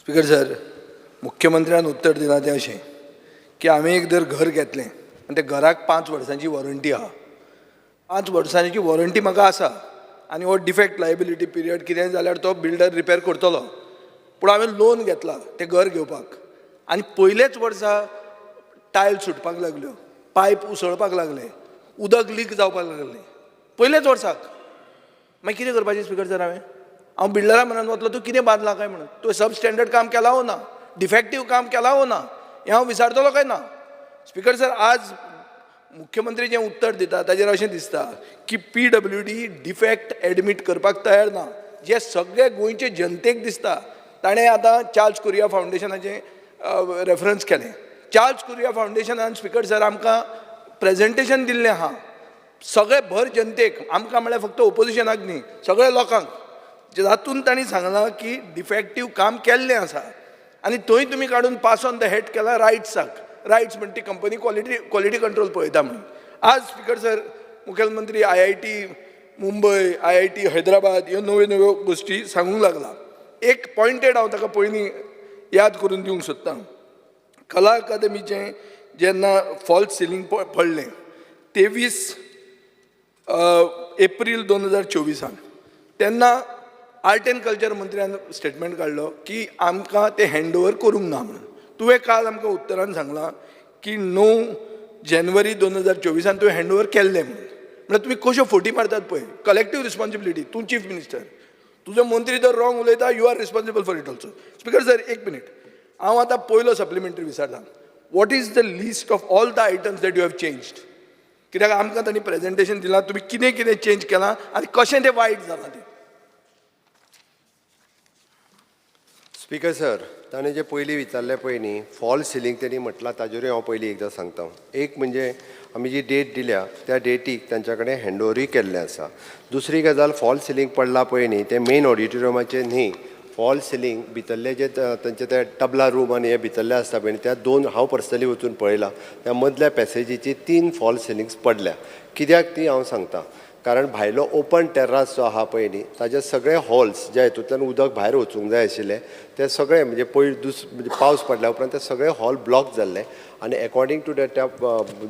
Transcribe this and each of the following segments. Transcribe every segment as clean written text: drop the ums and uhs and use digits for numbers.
Speaker sir, मुख्यमंत्र्यान उत्तर दिलां तें अशें की हांवें एक जर घर घेतलें आनी त्या घराक 5 वर्सांची वॉरंटी आहा. 5 वर्सांची वॉरंटी म्हाका आसा आनी हो डिफेक्ट लायबिलिटी पिरियड कितें जाल्यार तो बिल्डर रिपेर करतलो. पूण हांवें लोन घेतला तें घर घेवपाक आनी पयलेच वर्सा टायल सुटपाक लागल्यो, पायप उसळपाक लागले, उदक लीक जावपाक लागलें पयलेच वर्साक. मागीर कितें करपाचें स्पीकर सर? हांव बिल्डरा म्हणून वतलो, तूं कितें बांदलां काय म्हणून? तूं सब स्टँडर्ड काम केला हो ना, डिफेक्टीव काम केला हो ना, हें हांव विचारतलो काय ना? स्पीकर सर, आज मुख्यमंत्री जें उत्तर दिता ताचेर अशें दिसता की PWD डिफेक्ट एडमीट करपाक तयार ना. जे सगळे गोंयचे जनतेक दिसता. ताणें आतां चार्ल्स कुरिया फावंडेशनाचें रेफरन्स केलें. चार्ल्स कुरिया फावंडेशनान स्पीकर सर आमकां प्रेजेंटेशन दिल्लें आहा. सगळे भर जनतेक, आमकां म्हळ्यार फक्त ओपोजिशनाक न्ही, सगळ्या लोकांक. जातून तांणी सांगलां की डिफेक्टीव काम केल्लें आसा आनी थंय तुमी काडून पास ऑन द हेड केला रायट्साक. रायट्स म्हणटा ती कंपनी क्वॉलिटी कंट्रोल पळयता म्हणून. आज स्पीकर सर मुखेलमंत्री IIT मुंबय, IIT हैदराबाद ह्यो नव्यो नव्यो गोश्टी सांगूंक लागला. एक पॉयंटेड हांव ताका पयलीं याद करून दिवंक सोदतां. कला अकादमीचें जेन्ना फॉल्स सिलींग पडलें 23 एप्रील 2024 तेन्ना आर्ट एंड कल्चर मंत्र्यान स्टेटमेंट काडलो की आमकां ते हँड ओवर करूंक ना म्हणून. तुवें काल आमकां उत्तरान सांगलां की 9 जानेवारी 2024 तुवें हँड ओवर केल्लें म्हणून. म्हळ्यार तुमी कश्यो फोटी मारतात पळय. Collective responsibility. तूं चीफ मिनिस्टर, तुजो मंत्री जर रॉंग उलयता, you are responsible for it also. Speaker sir, एक मिनीट, हांव आतां पयलो सप्लिमेंटरी विचारतां. What is the list of all the items that you have changed? कित्याक आमकां तांणी प्रेजेंटेशन दिलां, तुमी कितें कितें चेंज केलां आनी कशें तें वायट जालां तें. स्पीकर सर, ताणें जे पयलीं विचारलें पळय न्ही, फॉल सिलींग तेणी म्हटलां, ताजेरूय हांव पयलीं एकदां सांगता. एक म्हणजे आमी जी डेट दिल्या त्या डेटीक तांच्या कडेन हँडओवरूय केल्लें आसा. दुसरी गजाल, फॉल सिलींग पडला पळय न्ही, तें मेन ऑडिटोरियमाचें न्ही. फॉल सिलींग भितरले जे तांचे ते टबला रूम आनी हे भितरले आसता पळय, त्या 2 हांव पर्सनली वचून पळयलां. त्या मदल्या पॅसेजीची 3 फॉल सिलींग्स पडल्या. कित्याक ती हांव सांगतां. कारण भायलो ओपन टेर्रास जो आहा पळय न्ही, ताजे सगळे हॉल्स जे हितूंतल्यान उदक भायर वचूंक जाय आशिल्लें, ते सगळे म्हणजे म्हणजे पावस पडल्या उपरांत ते सगळे हॉल ब्लॉक जाल्ले. आनी अकॉर्डिंग टू त्या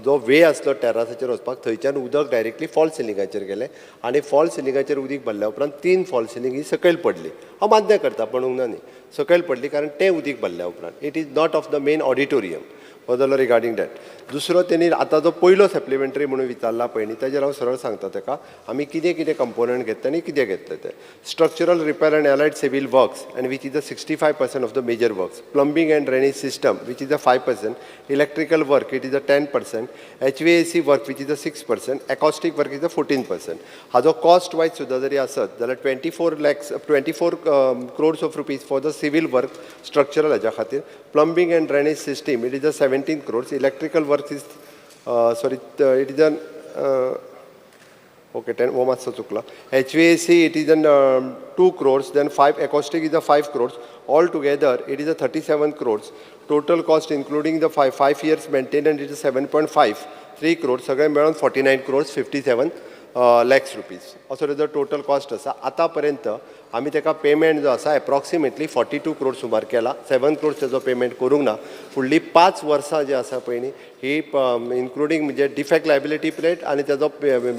जो वे आसलो टेर्रासाचेर वचपाक, थंयच्यान उदक डायरेक्टली फॉल सिलिंगाचेर गेलें आनी फॉल सिलिंगाचेर उदीक भरल्या उपरांत 3 फॉल सिलींग ही सकयल पडली. हांव मान्य करता, पडूंक ना न्ही, सकयल पडली कारण तें उदीक भरल्या उपरांत. It is not of the main auditorium. बदलो रिगार्डींग दॅट. दुसरो तेणी आतां जो पयलो सप्लिमेंटरी म्हणून विचारला पळय न्ही, ताजेर हांव सरळ सांगता ताका आमी कितें कितें कंपोनंट घेतले आनी कितें घेतले ते. Structural repair and allied civil works and which is the 65% of the major works. Plumbing and drainage system which is the 5%. Electrical work it is the 10%. HVAC work which is the 6%. Acoustic work is the 14%. हाजो cost wise सुद्दां जरी आसत जाल्यार 24 crores of rupees for the civil work structural हाज्या खातीर. Plumbing and drainage system it is the 17 crores. Electrical work is it is an okay 10 वो मातसो चुकला. HVAC it is an 2 crores. Then 5 acoustic is the 5 crores. All together it is a 37 crores. Total cost including the 5 years maintenance it is 7.5 3 crores. सगळे मेळून 49 crores 57 lakhs rupees असो तेजो total cost आसा. आतां पर्यंत आमी ताका पेमेंट जो आसा एप्रॉक्सिमेटली 42 crores सुमार केला. 7 crores तेजो पेमेंट करूंक ना. फुडलीं 5 वर्सां जी आसा पळय न्ही, ही इन्क्लुडींग म्हणजे डिफेक्ट लायबिलिटी प्लेट आनी तेजो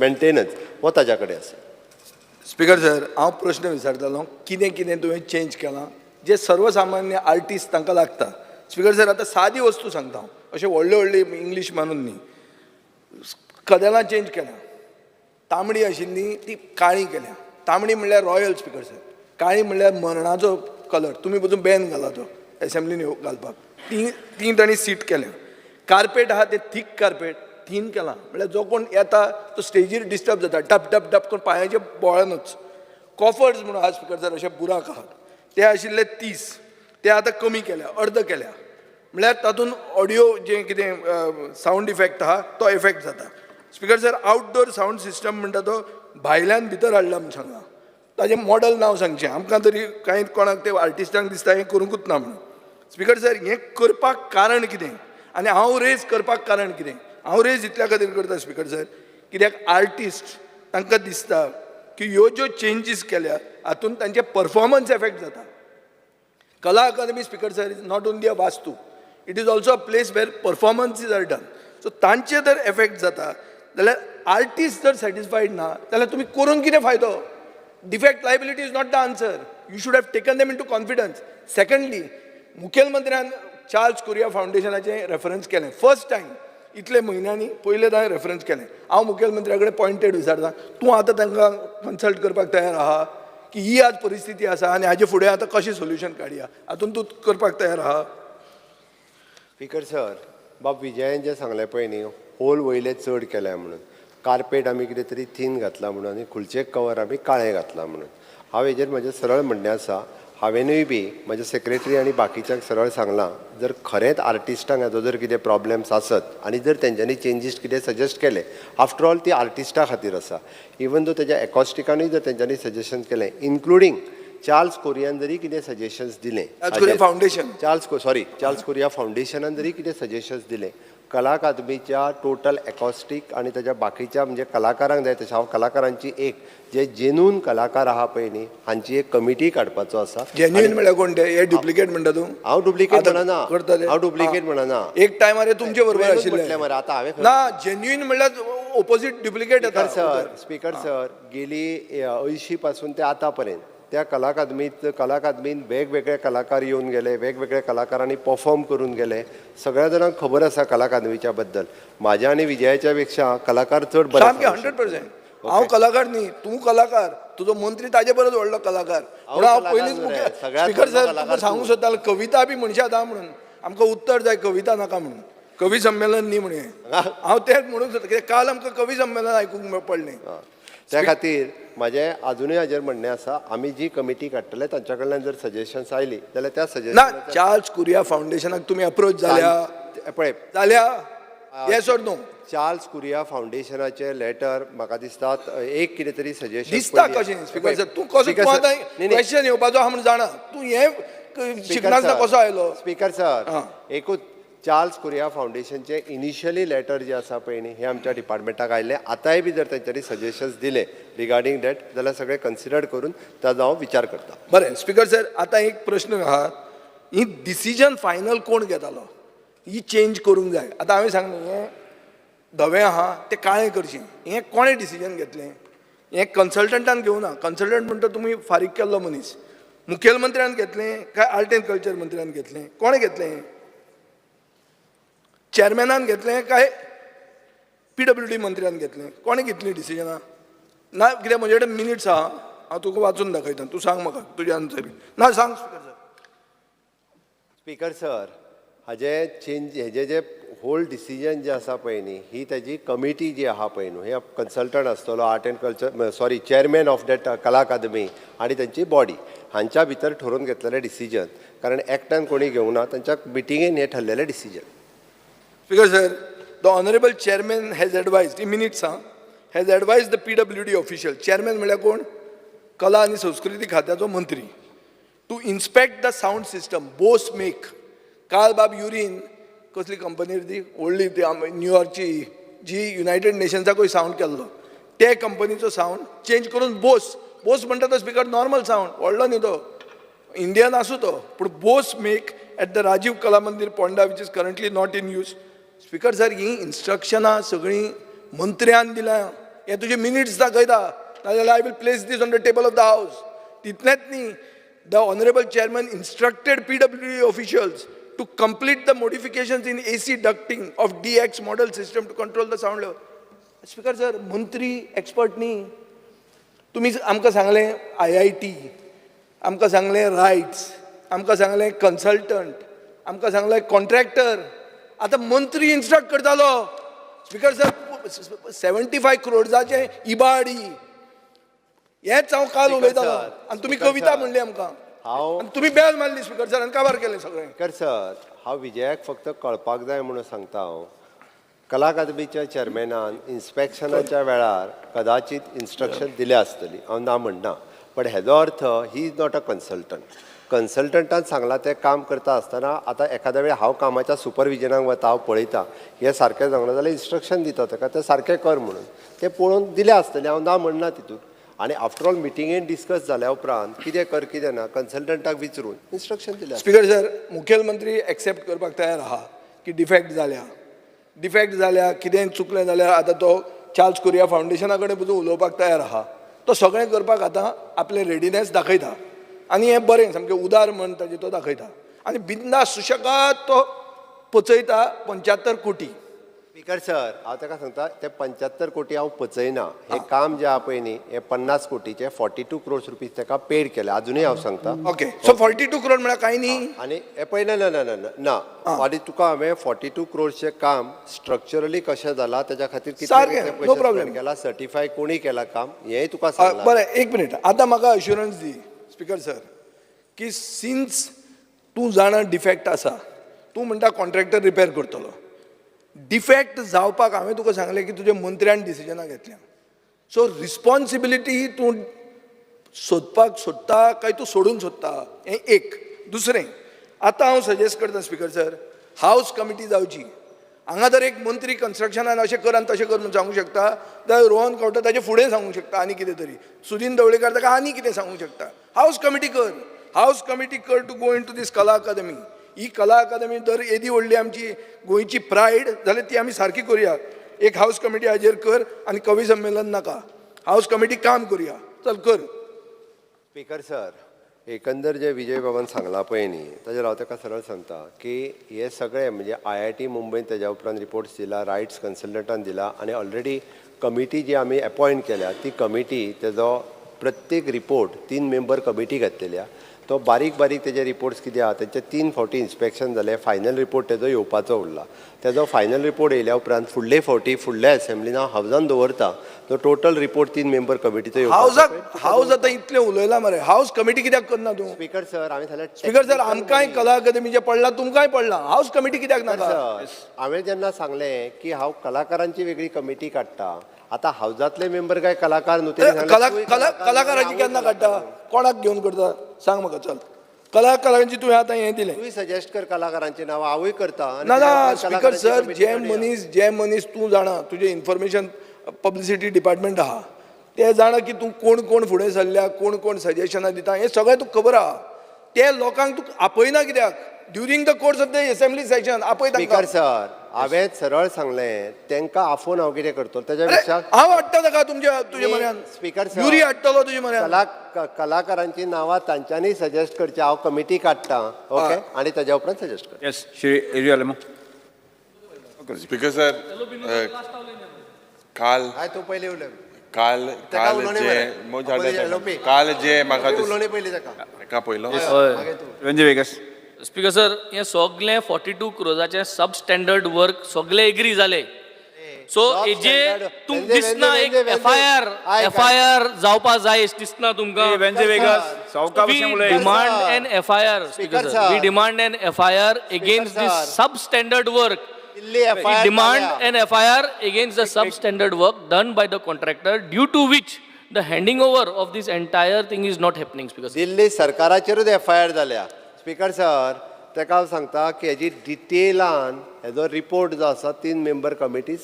मेंटेनन्स हो ताज्या कडेन आसा. स्पीकर सर, हांव प्रश्न विचारतालो, कितें कितें तुवें चेंज केलां जे सर्वसामान्य आर्टिस्ट तांकां लागता. स्पीकर सर, आतां सादी वस्तू सांगता हांव, अशें व्हडले व्हडले इंग्लीश मानून न्ही. कदेलां चेंज केल्या. तांबडी आशिल्ली ती काळी केल्या. तांबडी म्हणल्यार रॉयल स्पीकर सर. काळी म्हणल्यार मरणाचो कलर. तुमी पसून बॅन घाला तो एसेंब्लीन घालपाक. ती तांणी सीट केल्या. कार्पेट आहा ते थीक कार्पेट थीन केलां. म्हणल्यार जो कोण येता तो स्टेजीर डिस्टर्ब जाता. टप टप टप करून पांयाचे बोळानूच. कॉफर्ड्स म्हणून आहा स्पीकर सर, अशे बुराक आहात ते आशिल्ले 30 ते आतां कमी केल्या, अर्द केल्या. म्हणल्यार तातूंत ऑडियो जें कितें सावंड इफेक्ट आहा तो इफेक्ट जाता. Speaker sir, outdoor sound system म्हणटा तो भायल्यान भितर हाडला म्हूण सांगला. ताजें मॉडल नांव सांगचें. आमकां तरी कांय कोणाक ते आर्टिस्टांक दिसता हें करूंकूच ना म्हणून. स्पीकर सर, हें करपाक कारण कितें आनी हांव रेज करपाक कारण कितें? हांव रेज इतल्या खातीर करता स्पीकर सर, कित्याक आर्टिस्ट तांकां दिसता की ह्यो ज्यो चेंजीस केल्या हातूंत तांचे परफॉर्मन्स एफेक्ट जाता. Kala Academy, Speaker sir, is not only a vastu, it is also a place where performances are done. So तांचे जर effect जाता जाल्यार artist जर satisfied ना जाल्यार तुम्ही करून कितें फायदो? Defect liability is not the answer. You should have taken them into confidence. Secondly, मुखेलमंत्र्यान चार्ल्स कुरिया फाउंडेशनाचे रेफरन्स केलें फर्स्ट टायम इतले म्हयन्यांनी पयलेंदा रेफरन्स केलें. हांव मुखेलमंत्र्या कडेन पॉयंटेड विचारता तूं आतां तांकां कन्सल्ट करपाक तयार आहा की ही आज परिस्थिती आसा आनी हाजे फुडें आतां कशें सोल्युशन काडया हातून तूं करपाक तयार आहा? स्पीकर सर, बाब विजयान जें सांगलें पळय न्ही, होल वयले चड केल्या म्हणून, कार्पेट आमी कितें तरी थीन घातला म्हणून आनी खुलचें कवर आमी काळें घातलां म्हणून. हांव हेजेर म्हजें सरळ म्हणणें आसा, हांवेनूय बी म्हज्या सेक्रेटरी आनी बाकीच्यांक सरळ सांगलां, जर खरेंच आर्टिस्टांक हाजो जर कितें प्रॉब्लेम्स आसत आनी जर तेंच्यांनी चेंजीस कितें सजेस्ट केले, आफ्टर ऑल ती आर्टिस्टा खातीर आसा, इवन दो तेज्या एकॉस्टिकानूय जर तेंच्यांनी सजेशन केलें, इन्क्लुडींग चार्ल्स कोरियान जरी कितें सजेशन्स दिलें, चार्ल्स कोरिया फाउंडेशनान जरी कितें सजेशन्स दिलें, कला अकादमीच्या टोटल एकॉस्टीक आनी ताच्या बाकीच्या म्हणजे कलाकारांक जाय तशें हांव कलाकारांची एक जे जेन्यून कलाकार आहा पळय न्ही हांची एक कमिटी काडपाचो आसा. जेन्युइन म्हळ्यार कोण ते? हे डुप्लिकेट म्हणटा तूं? हांव डुप्लिकेट म्हणना, करतले हांव डुप्लिकेट म्हणना. एक टायमार तुमचे बरोबर आशिल्ले मरे आतां हांवें ना, जेन्युइन म्हणल्यार ऑपोजीट डुप्लिकेट येता. स्पीकर सर, गेली 80 पासून ते आतां पर्यंत त्या कला अकादमीन वेगवेगळे कलाकार येवन गेले, वेगवेगळ्या कलाकारांनी परफॉर्म करून गेले. सगळ्या जाणांक खबर आसा कला अकादमीच्या बद्दल. म्हाज्या आनी विजयाच्या पेक्षा कलाकार चड बरे. सामकें 100%. हांव कलाकार न्ही, तूं कलाकार, तुजो मंत्री ताजे परस व्हडलो कलाकार. म्हणून हांव पयलींच स्पीकर सर तुमकां सांगूंक सोदतालो कविता बी म्हणशात आहा म्हणून. आमकां उत्तर जाय, कविता नाका म्हणून. कवी संमेलन न्ही म्हणून. हांव तेंच म्हणूंक सोदता कित्याक काल आमकां कवी संमेलन आयकूंक पडलें. त्या खातीर म्हाजें अजुनूय हाजेर म्हणणें आसा, आमी जी कमिटी काडटले तांच्या कडल्यान जर सजेशन्स आयली जाल्यार त्या सजेशन चार्ल्स कुरिया फाउंडेशनाक तुमी अप्रोच जाल्या पळय जाल्या yes or no? Charles Correa फाउंडेशनाचे letter म्हाका दिसता एक कितें तरी सजेशन दिसता कशें? स्पीकर सर तूं कसो क्वेश्चन येवपाचो आहा म्हणून जाणा तूं हे शिकनासतना कसो आयलो? स्पीकर सर, एकूच चार्ल्स कुरिया फाउंडेशनचे इनिशियली लेटर जे आसा पळय न्ही हे आमच्या डिपार्टमेंटाक आयले. आतांय बी जर तेंच्यांनी सजेशन्स दिले रिगार्डींग डॅट जाल्यार सगळे कन्सिडर करून ताजो हांव विचार करता. बरें स्पीकर सर, आतां एक प्रश्न आहा, ही डिसिजन फायनल कोण घेतालो? ही चेंज करूंक जाय. आतां हांवें सांगलें हें धवें आहा तें काळें करचें, हें कोणें डिसिजन घेतलें? हें कन्सल्टंटान घेवना. कन्सल्टंट म्हणटा तुमी फारीक केल्लो मनीस. मुखेलमंत्र्यान घेतलें काय आर्ट एंड कल्चर मंत्र्यान घेतलें? कोणें घेतलें? चॅरमॅनान घेतलें काय PWD मंत्र्यान घेतलें? कोणें घेतलीं डिसिजनां? ना कित्याक म्हजे कडेन मिनिट्स आहा, हांव तुका वाचून दाखयता. तूं सांग म्हाका तुजें आन्सर. ना सांग स्पीकर सर. स्पीकर सर, हेजे जे होल डिसिजन जे आसा पळय न्ही ही ताजी कमिटी जी आहा पळय न्हू, हे कन्सल्टंट आसतलो art end culture chairman of that कला अकादमी आनी तांची बॉडी हांच्या भितर ठरोवन घेतलेलें डिसिजन. कारण एकट्यान कोणी घेवंक ना, तांच्या मिटिंगेन हें ठरलेलें decision. Speaker sir, the honorable chairman has advised, in minutes has advised the PWD official, chairman म्हळ्यार कोण? कला आणि संस्कृती खात्याचो मंत्री, to inspect the sound system, Bose make. काल बाब युरीन कसली कंपनी ती व्हडली ती न्यूयॉर्कची जी युनायटेड नेशन्साकूय साऊंड केल्लो, ते कंपनीचो साऊंड चेंज करून बोस म्हणटा तो स्पीकर नॉर्मल साऊंड व्हडलो न्ही तो, इंडियन आसूं तो, पूण boss make at the Rajiv Kala Mandir Ponda which is currently not in use. Speaker sir ही इन्स्ट्रक्शनां सगळीं मंत्र्यान दिल्या. हे तुजे मिनिट्स दाखयता, नाजाल्यार I will place this on the table of the house. तितलेंच न्ही, the honourable chairman instructed PWD officials to complete the modifications in AC ducting of DX model system to control the sound level. Speaker sir, मंत्री expert न्ही. तुम्ही आमकां सांगलें IIT, आमकां सांगलें rights, आमकां सांगलें कन्सल्टंट, आमकां सांगलें कॉन्ट्रॅक्टर. आतां मंत्री इन्स्ट्रक्ट करतालो. स्पीकर सर 75 crores इबाडी हेच हांव काल उलयतालो आनी तुमी कविता म्हणली आमकां. तुम्ही बेल मारली स्पीकर सर आनी काबार केलें सगळें. स्पीकर सर, हांव विजयाक फक्त कळपाक जाय म्हणून सांगता. हांव कला अकादमीच्या चेअरमॅनान इन्स्पेक्शनाच्या वेळार कदाचित इन्स्ट्रक्शन दिले आसतली, हांव ना म्हणना, पण हेजो अर्थ he is not a consultant. कन्सल्टंटान सांगलां तें काम करता आसतना आतां एखाद्या वेळी हांव कामाच्या सुपरविजनाक वता, हांव पळयता हें सारकें जावना जाल्यार इन्स्ट्रक्शन दिता ताका तें सारकें कर म्हणून, तें पळोवन दिलें आसतलें, हांव ना म्हणना तितून. आनी आफ्टर ऑल मिटिंगेन डिस्कस जाल्या उपरांत कितें कर कितें ना कन्सल्टंटाक विचारून इन्स्ट्रक्शन दिल्या. स्पीकर सर, मुखेलमंत्री एक्सेप्ट करपाक तयार आहा की डिफेक्ट जाल्या कितें चुकलें जाल्यार आतां तो चार्ल्स कोरिया फावंडेशना कडेन पसून उलोवपाक तयार आहा. तो सगळें करपाक आतां आपलें रेडिनेस दाखयता आनी हें बरें सामकें उदार मन ताजें तो दाखयता आनी बिंदास सुशेगाद तो पचयता 75 कोटी. स्पीकर सर हांव ताका सांगता ते 75 कोटी हांव पचयना. हे काम जे आहा पळय न्ही हे 50 कोटीचे 42 crores रुपीज ताका पेड केले अजुनूय हांव सांगता. ओके, सो 42 करोड म्हळ्यार कांय न्ही. आनी हे पळय ना ना ना ना ना आनी तुका हांवें 42 crores काम स्ट्रक्चरली कशें जालां तेज्या खातीर सारकें, no problem. केला सर्टिफाय कोणी केला काम हेंय तुका सांगलां. बरें, एक मिनीट आतां म्हाका अश्युरन्स दी स्पीकर सर की सिन्स तूं जाणा डिफेक्ट आसा, तूं म्हणटा कॉन्ट्रॅक्टर रिपेर करतलो. डिफेक्ट जावपाक हांवें तुका सांगलें की तुज्या मंत्र्यान डिसिजनां घेतल्या. सो रिस्पॉन्सिबिलिटी तूं सोदपाक सोदता काय तूं सोडून सोदता हें एक. दुसरें, आतां हांव सजेस्ट करता स्पीकर सर, हावस कमिटी जावची. हांगा जर एक मंत्री कन्स्ट्रक्शनान अशें कर आनी तशें कर म्हणून सांगूंक शकता, जाल्यार रोहन खंवटे ताचे फुडें सांगूंक शकता आनी कितें तरी. सुदीन ढवळीकर ताका आनी कितें सांगूंक शकता. हावस कमिटी कर टू गो इन टू दीस कला अकादमी. ही कला अकादमी जर येदी व्हडली आमची गोंयची प्रायड जाल्यार ती आमी सारकी करुया. एक हावस कमिटी हाजेर कर आनी कवी संमेलन नाका, हावस कमिटी काम करुया. चल कर. स्पीकर सर एकंदर जे विजय बाबान सांगला पळय न्ही ताजेर हांव ताका सरळ सांगता की हे सगळे म्हणजे IIT मुंबयन तेज्या उपरांत रिपोर्ट्स दिला, रायट्स कन्सल्टंटान दिला आनी ऑलरेडी कमिटी जी आमी अपॉयंट केल्या ती कमिटी तेजो प्रत्येक रिपोर्ट 3 मेंबर कमिटी घातलेल्या. तो बारीक तेजे रिपोर्ट्स कितें आहा तेचे 3 फावटी इन्स्पेक्शन जालें. फायनल रिपोर्ट तेजो येवपाचो उरला. तेजो फायनल रिपोर्ट येयल्या उपरांत फुडले फावटी फुडल्या असेंब्लीन हांव हावजान दवरता तो टोटल रिपोर्ट 3 मेंबर कमिटीचो हावस आतां इतलें उलयलां मरे, हावस कमिटी कित्याक करना तूं. स्पीकर सर हांवें सांगलें स्पीकर सर आमकांय कला अकादमीचें पडलां, तुमकांय पडलां, हावस कमिटी कित्याक नाका. हांवें जेन्ना सांगलें की हांव कलाकारांची वेगळी कमिटी काडटा. आतां हावजातले मेंबर काय कलाकार न्हू कलाकाराची केन्ना काडटा, कोणाक घेवन करता सांग म्हाका. चल, कलाकारांची तुवें आतां हें दिलें. तुवें सजेस्ट कर कलाकारांची नांवां हांवूय करता. ना स्पीकर सर, जे मनीस तूं जाणा, तुजें इन्फॉर्मेशन पब्लिसिटी डिपार्टमेंट आहा ते जाणा की तूं कोण फुडें सरल्या, कोण सजेशनां दिता, हें सगळें तुका खबर आहा. ते लोकांक तूं आपयना कित्याक during the course of the assembly session आपय. स्पीकर सर हांवें सरळ सांगलें तांकां आफोवन हांव कितें करतलो तेज्या पेक्षा हांव हाडटा ताका तुजे म्हऱ्यान. स्पीकर सर युरी हाडटलो तुजे म्हऱ्यान. कलाकारांची नांवां तांच्यांनी सजेस्ट करची, हांव कमिटी काडटा. ओके आनी तेज्या उपरांत सजेस्ट कर. Yes, Shri Irialemo. Speaker sir काल तूं पयलीं उलय. काल काल जे म्हाका उलोवणी पयलीं ताका पयलो Wendy Vegas. स्पीकर सर हे सगळे 42 क्रोजाचे सब स्टँडर्ड वर्क सगळे एग्री जाले. सो हेजे तुमकां दिसना एक FIR जावपा जाय दिसना तुमकां. Wendy Vegas. सावका भशेन उलय. Demand an FIR speaker sir. We demand an FIR against this substandard work. We demand an FIR against the substandard work done by the contractor, due to which the handing over of this entire thing is not happening, Speaker sir. Delhi सरकाराचेरूच FIR जाल्या. Speaker sir ताका हांव सांगता की हेजी डिटेलान हेजो report जो आसा 3 मेंबर कमिटी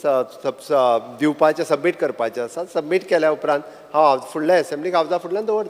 दिवपाचे सबमीट करपाचे आसा. सबमीट केल्या उपरांत हांव फुडल्या असेंब्लीक हावजा फुडल्यान दवरता.